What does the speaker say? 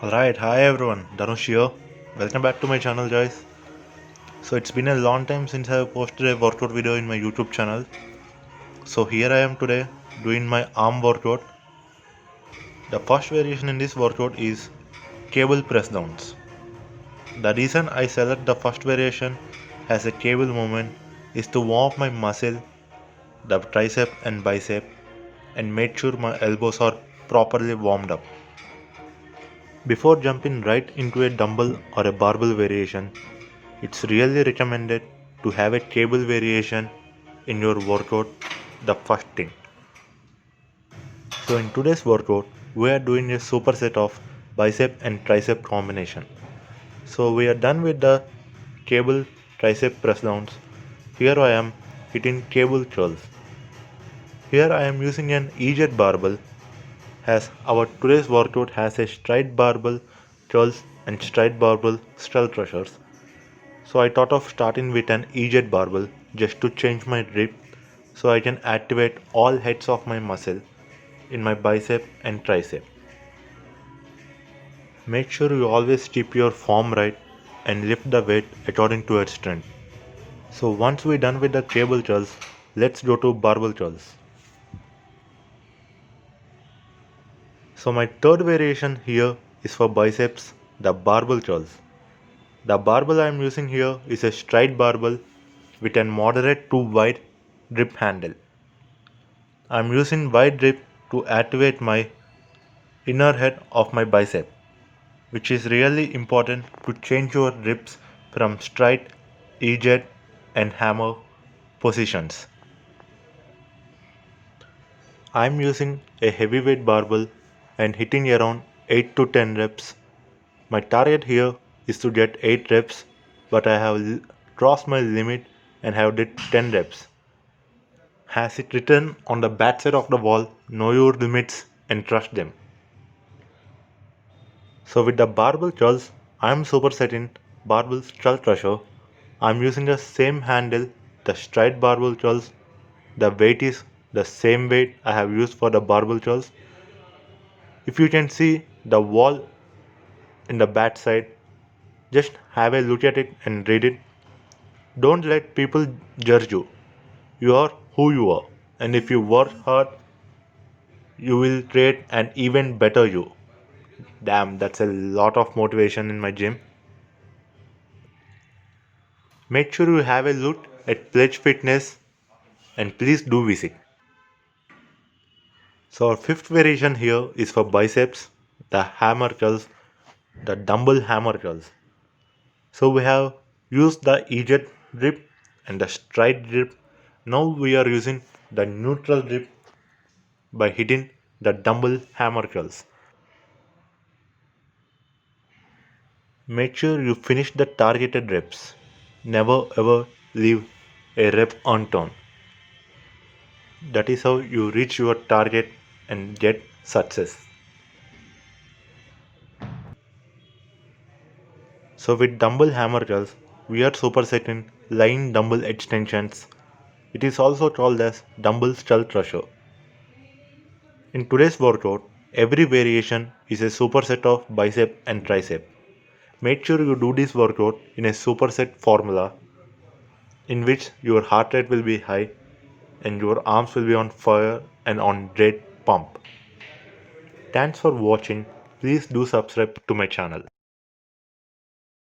Alright, hi everyone, Dhanush here. Welcome back to my channel, guys. So it's been a long time since I have posted a workout video in my YouTube channel. So here I am today doing my arm workout. The first variation in this workout is cable press downs. The reason I select the first variation as a cable movement is to warm up my muscle, the tricep and bicep, and make sure my elbows are properly warmed up. Before jumping right into a dumbbell or a barbell variation, it's really recommended to have a cable variation in your workout the first thing. So in today's workout, we are doing a superset of bicep and tricep combination. So we are done with the cable tricep press downs. Here I am hitting cable curls. Here I am using an EZ barbell as our today's workout has a straight barbell curls and straight barbell skull crushers. So I thought of starting with an EZ barbell just to change my grip so I can activate all heads of my muscle in my bicep and tricep. Make sure you always keep your form right and lift the weight according to your strength. So once we're done with the cable curls, let's go to barbell curls. So my third variation here is for biceps, the barbell curls. The barbell I am using here is a straight barbell with a moderate to wide grip handle. I am using wide grip to activate my inner head of my bicep, which is really important to change your grips from straight, EZ and hammer positions. I am using a heavyweight barbell and hitting around 8 to 10 reps. My target here is to get 8 reps, but I have crossed my limit and have did 10 reps. Has it written on the back side of the wall, know your limits and trust them. So with the barbell curls, I am supersetting barbell skull crusher. I am using the same handle, the straight barbell curls. The weight is the same weight I have used for the barbell curls. If you can see the wall in the back side, just have a look at it and read it. Don't let people judge you. You are who you are. And if you work hard, you will create an even better you. Damn, that's a lot of motivation in my gym. Make sure you have a look at Pledge Fitness and please do visit. So our fifth variation here is for biceps, the hammer curls, the dumbbell hammer curls. So we have used the EZ grip and the straight grip. Now we are using the neutral grip by hitting the dumbbell hammer curls. Make sure you finish the targeted reps. Never ever leave a rep unturned. That is how you reach your target and get success. So with dumbbell hammer curls, we are supersetting lying dumbbell extensions. It is also called as dumbbell skull crusher. In today's workout, every variation is a superset of bicep and tricep. Make sure you do this workout in a superset formula in which your heart rate will be high and your arms will be on fire and on great pump. Thanks for watching. Please do subscribe to my channel.